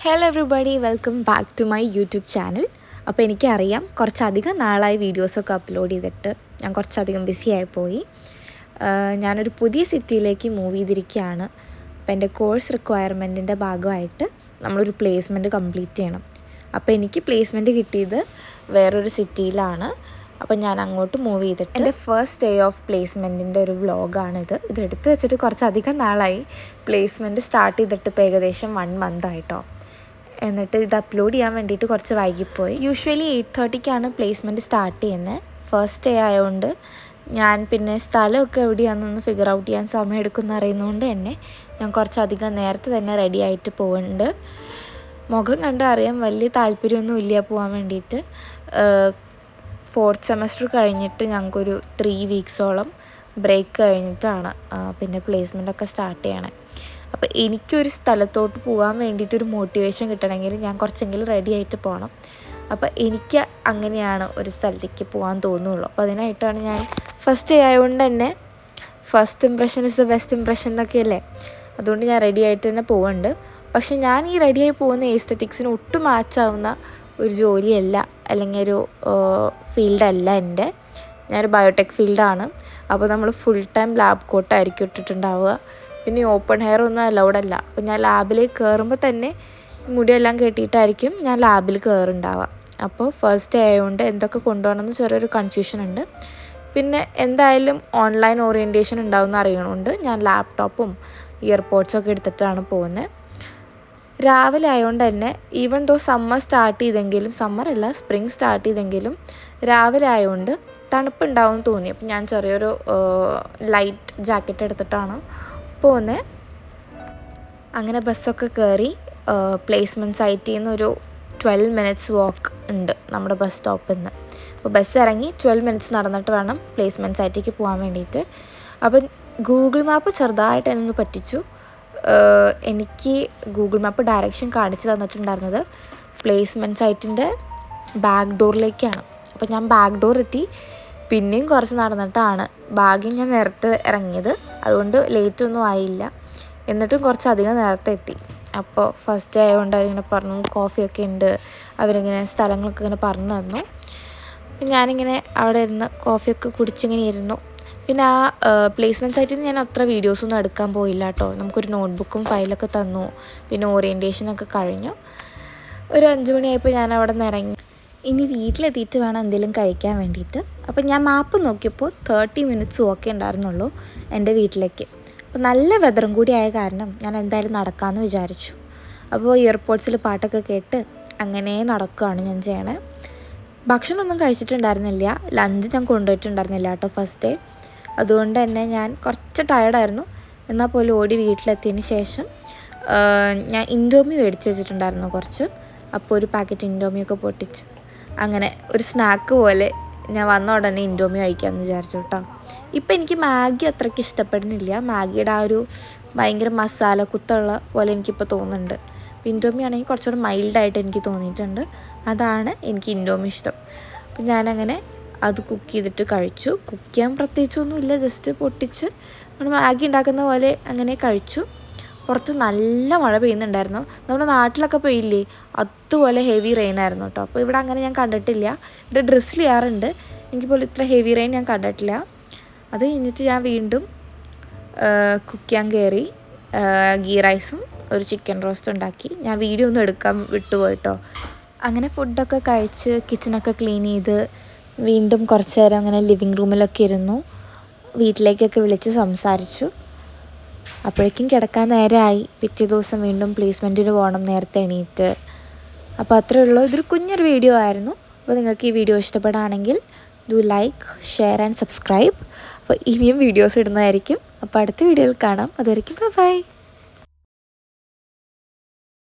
Hello everybody, welcome back to my YouTube channel. അപ്പോൾ എനിക്കറിയാം കുറച്ചധികം നാളായി വീഡിയോസൊക്കെ അപ്ലോഡ് ചെയ്തിട്ട് ഞാൻ കുറച്ചധികം ബിസി ആയിപ്പോയി. ഞാനൊരു പുതിയ സിറ്റിയിലേക്ക് മൂവ് ചെയ്തിരിക്കുകയാണ്. അപ്പോൾ എൻ്റെ കോഴ്സ് റിക്വയർമെൻറ്റിൻ്റെ ഭാഗമായിട്ട് നമ്മളൊരു പ്ലേസ്മെൻറ്റ് കംപ്ലീറ്റ് ചെയ്യണം. അപ്പോൾ എനിക്ക് പ്ലേസ്മെൻറ്റ് കിട്ടിയത് വേറൊരു സിറ്റിയിലാണ്. അപ്പോൾ ഞാൻ അങ്ങോട്ട് മൂവ് ചെയ്തിട്ട് എൻ്റെ ഫസ്റ്റ് ഡേ ഓഫ് പ്ലേസ്മെൻറ്റിൻ്റെ ഒരു വ്ളോഗാണിത്. ഇതെടുത്ത് വെച്ചിട്ട് കുറച്ചധികം നാളായി. പ്ലേസ്മെൻറ്റ് സ്റ്റാർട്ട് ചെയ്തിട്ട് ഇപ്പോൾ ഏകദേശം 1 month ആയിട്ടോ. എന്നിട്ട് ഇത് അപ്ലോഡ് ചെയ്യാൻ വേണ്ടിയിട്ട് കുറച്ച് വൈകിപ്പോയി. യൂഷ്വലി 8:30ക്കാണ് പ്ലേസ്മെൻറ്റ് സ്റ്റാർട്ട് ചെയ്യുന്നത്. ഫസ്റ്റ് ഡേ ആയതുകൊണ്ട് ഞാൻ പിന്നെ സ്ഥലമൊക്കെ എവിടെയാണെന്നൊന്ന് ഫിഗർ ഔട്ട് ചെയ്യാൻ സമയം എടുക്കുമെന്ന് അറിയുന്നതുകൊണ്ട് തന്നെ ഞാൻ കുറച്ചധികം നേരത്തെ തന്നെ റെഡി ആയിട്ട് പോകുന്നുണ്ട്. മുഖം കണ്ട് അറിയാം വലിയ താല്പര്യമൊന്നും ഇല്ല പോകാൻ വേണ്ടിയിട്ട്. 4th സെമസ്റ്റർ കഴിഞ്ഞിട്ട് ഞങ്ങൾക്കൊരു 3 weeksoളം ബ്രേക്ക് കഴിഞ്ഞിട്ടാണ് പിന്നെ പ്ലേസ്മെൻറ്റൊക്കെ സ്റ്റാർട്ട് ചെയ്യണേ. അപ്പോൾ എനിക്കൊരു സ്ഥലത്തോട്ട് പോകാൻ വേണ്ടിയിട്ടൊരു മോട്ടിവേഷൻ കിട്ടണമെങ്കിൽ ഞാൻ കുറച്ചെങ്കിലും റെഡി ആയിട്ട് പോകണം. അപ്പോൾ എനിക്ക് അങ്ങനെയാണ് ഒരു സ്ഥലത്തേക്ക് പോകാൻ തോന്നുള്ളൂ. അപ്പോൾ അതിനായിട്ടാണ് ഞാൻ ഫസ്റ്റ് ഡേ ആയതുകൊണ്ട് തന്നെ first impression is the best impression എന്നൊക്കെയല്ലേ, അതുകൊണ്ട് ഞാൻ റെഡി ആയിട്ട് തന്നെ പോകുന്നുണ്ട്. പക്ഷെ ഞാൻ ഈ റെഡിയായി പോകുന്ന എസ്തെറ്റിക്സിന് ഒട്ടും മാച്ചാവുന്ന ഒരു ജോലിയല്ല, അല്ലെങ്കിൽ ഒരു ഫീൽഡല്ല എൻ്റെ. ഞാനൊരു ബയോടെക് ഫീൽഡാണ്. അപ്പോൾ നമ്മൾ ഫുൾ ടൈം ലാബ് കോട്ടായിരിക്കും ഇട്ടിട്ടുണ്ടാവുക. പിന്നെ ഓപ്പൺ ഹെയർ ഒന്നും അലൗഡല്ല. അപ്പോൾ ഞാൻ ലാബിലേക്ക് കയറുമ്പോൾ തന്നെ മുടിയെല്ലാം കെട്ടിയിട്ടായിരിക്കും ഞാൻ ലാബിൽ കയറുണ്ടാവുക. അപ്പോൾ ഫസ്റ്റ് ഡേ ആയതുകൊണ്ട് എന്തൊക്കെ കൊണ്ടുപോകണമെന്ന് ചെറിയൊരു കൺഫ്യൂഷൻ ഉണ്ട്. പിന്നെ എന്തായാലും ഓൺലൈൻ ഓറിയൻറ്റേഷൻ ഉണ്ടാവുമെന്ന് അറിയണമുണ്ട്. ഞാൻ ലാപ്ടോപ്പും ഇയർപോഡ്സൊക്കെ എടുത്തിട്ടാണ് പോകുന്നത്. രാവിലെ ആയതുകൊണ്ട് തന്നെ ഈവൻ ദോ സമ്മർ സ്റ്റാർട്ട് ചെയ്തെങ്കിലും, സമ്മറല്ല സ്പ്രിങ് സ്റ്റാർട്ട് ചെയ്തെങ്കിലും രാവിലെ ആയതുകൊണ്ട് തണുപ്പുണ്ടാവും തോന്നി. അപ്പം ഞാൻ ചെറിയൊരു ലൈറ്റ് ജാക്കറ്റ് എടുത്തിട്ടാണ് പോകുന്നത്. അങ്ങനെ ബസ്സൊക്കെ കയറി പ്ലേസ്മെൻറ്റ് സൈറ്റിൽ നിന്നൊരു 12 minutes വാക്ക് ഉണ്ട് നമ്മുടെ ബസ് സ്റ്റോപ്പിൽ നിന്ന്. അപ്പോൾ ബസ് ഇറങ്ങി 12 minutes നടന്നിട്ട് വേണം പ്ലേസ്മെൻറ്റ് സൈറ്റിലേക്ക് പോകാൻ വേണ്ടിയിട്ട്. അപ്പം ഗൂഗിൾ മാപ്പ് ചെറുതായിട്ട് എന്നൊന്ന് പറ്റിച്ചു. എനിക്ക് ഗൂഗിൾ മാപ്പ് ഡയറക്ഷൻ കാണിച്ചു തന്നിട്ടുണ്ടായിരുന്നത് പ്ലേസ്മെൻറ്റ് സൈറ്റിൻ്റെ ബാക്ക് ഡോറിലേക്കാണ്. അപ്പോൾ ഞാൻ ബാക്ക് ഡോർ എത്തി. പിന്നെയും കുറച്ച് നടന്നിട്ടാണ്, ഭാഗ്യം ഞാൻ നേരത്തെ ഇറങ്ങിയത്, അതുകൊണ്ട് ലേറ്റ് ഒന്നും ആയില്ല. എന്നിട്ടും കുറച്ചധികം നേരത്തെ എത്തി. അപ്പോൾ ഫസ്റ്റ് ഡേ ആയതുകൊണ്ട് അവരിങ്ങനെ പറഞ്ഞു കോഫിയൊക്കെ ഉണ്ട്, അവരിങ്ങനെ സ്ഥലങ്ങളൊക്കെ ഇങ്ങനെ പറഞ്ഞു തന്നു. ഞാനിങ്ങനെ അവിടെ ഇരുന്ന് കോഫിയൊക്കെ കുടിച്ചിങ്ങനെ ഇരുന്നു. പിന്നെ ആ പ്ലേസ്മെൻറ്റ് സൈറ്റിൽ നിന്ന് ഞാൻ അത്ര വീഡിയോസൊന്നും എടുക്കാൻ പോയില്ല കേട്ടോ. നമുക്കൊരു നോട്ട്ബുക്കും ഫയലൊക്കെ തന്നു. പിന്നെ ഓറിയൻറ്റേഷനൊക്കെ കഴിഞ്ഞു. ഒരു 5 മണിയായപ്പോൾ ഞാൻ അവിടെ നിന്ന് ഇറങ്ങി. ഇനി വീട്ടിലെത്തിയിട്ട് വേണം എന്തെങ്കിലും കഴിക്കാൻ വേണ്ടിയിട്ട്. അപ്പോൾ ഞാൻ മാപ്പ് നോക്കിയപ്പോൾ 30 minutes വാക്കേ ഉണ്ടായിരുന്നുള്ളൂ എൻ്റെ വീട്ടിലേക്ക്. അപ്പോൾ നല്ല വെതറും കൂടി ആയ കാരണം ഞാൻ എന്തായാലും നടക്കാമെന്ന് വിചാരിച്ചു. അപ്പോൾ ഇയർപോഡ്സിൽ പാട്ടൊക്കെ കേട്ട് അങ്ങനെ നടക്കുകയാണ് ഞാൻ ചെയ്യണേ. ഭക്ഷണമൊന്നും കഴിച്ചിട്ടുണ്ടായിരുന്നില്ല, ലഞ്ച് ഞാൻ കൊണ്ടുപോയിട്ടുണ്ടായിരുന്നില്ല കേട്ടോ ഫസ്റ്റ് ഡേ. അതുകൊണ്ട് തന്നെ ഞാൻ കുറച്ച് ടയർഡായിരുന്നു. എന്നാൽ പോലും ഓടി വീട്ടിലെത്തിയതിന് ശേഷം ഞാൻ ഇൻഡോമി മേടിച്ച് വെച്ചിട്ടുണ്ടായിരുന്നു കുറച്ച്. അപ്പോൾ ഒരു പാക്കറ്റ് ഇൻഡോമിയൊക്കെ പൊട്ടിച്ച് അങ്ങനെ ഒരു സ്നാക്ക് പോലെ ഞാൻ വന്ന ഉടനെ ഇൻഡോമി കഴിക്കാമെന്ന് വിചാരിച്ചു കേട്ടോ. ഇപ്പം എനിക്ക് മാഗി അത്രയ്ക്ക് ഇഷ്ടപ്പെടുന്നില്ല. മാഗിയുടെ ആ ഒരു ഭയങ്കര മസാല കുത്തുള്ള പോലെ എനിക്കിപ്പോൾ തോന്നുന്നുണ്ട്. ഇൻഡോമി ആണെങ്കിൽ കുറച്ചുകൂടെ മൈൽഡായിട്ട് എനിക്ക് തോന്നിയിട്ടുണ്ട്. അതാണ് എനിക്ക് ഇൻഡോമി ഇഷ്ടം. അപ്പം ഞാനങ്ങനെ അത് കുക്ക് ചെയ്തിട്ട് കഴിച്ചു. കുക്ക് ചെയ്യാൻ പ്രത്യേകിച്ചൊന്നുമില്ല, ജസ്റ്റ് പൊട്ടിച്ച് നമ്മൾ മാഗി ഉണ്ടാക്കുന്ന പോലെ അങ്ങനെ കഴിച്ചു. പുറത്ത് നല്ല മഴ പെയ്യുന്നുണ്ടായിരുന്നു. നമ്മുടെ നാട്ടിലൊക്കെ പെയ്യില്ലേ, അതുപോലെ ഹെവി റെയിൻ ആയിരുന്നു കേട്ടോ. അപ്പോൾ ഇവിടെ അങ്ങനെ ഞാൻ കണ്ടിട്ടില്ല. ഇവിടെ ഡ്രസ്സിൽ ചെയ്യാറുണ്ട്, എനിക്ക് പോലും ഇത്ര ഹെവി റെയിൻ ഞാൻ കണ്ടിട്ടില്ല. അത് കഴിഞ്ഞിട്ട് ഞാൻ വീണ്ടും കുക്ക് ചെയ്യാൻ കയറി. ഗീ റൈസും ഒരു ചിക്കൻ റോസ്റ്റ് ഉണ്ടാക്കി. ഞാൻ വീഡിയോ ഒന്നും എടുക്കാൻ വിട്ടുപോയിട്ടോ. അങ്ങനെ ഫുഡൊക്കെ കഴിച്ച് കിച്ചണൊക്കെ ക്ലീൻ ചെയ്ത് വീണ്ടും കുറച്ച് നേരം അങ്ങനെ ലിവിങ് റൂമിലൊക്കെ ഇരുന്നു. വീട്ടിലേക്കൊക്കെ വിളിച്ച് സംസാരിച്ചു. അപ്പോഴേക്കും കിടക്കാൻ നേരമായി. പിറ്റേ ദിവസം വീണ്ടും പ്ലേസ്മെൻറ്റിന് പോകണം നേരത്തെ എണീറ്റ്. അപ്പോൾ അത്രയേ ഉള്ളൂ. ഇതൊരു കുഞ്ഞൊരു വീഡിയോ ആയിരുന്നു. അപ്പോൾ നിങ്ങൾക്ക് ഈ വീഡിയോ ഇഷ്ടപ്പെടുകയാണെങ്കിൽ do like, share and subscribe. അപ്പോൾ ഇനിയും വീഡിയോസ് ഇടുന്നതായിരിക്കും. അപ്പോൾ അടുത്ത വീഡിയോയിൽ കാണാം. അതുവരെയ്ക്കും ബൈ.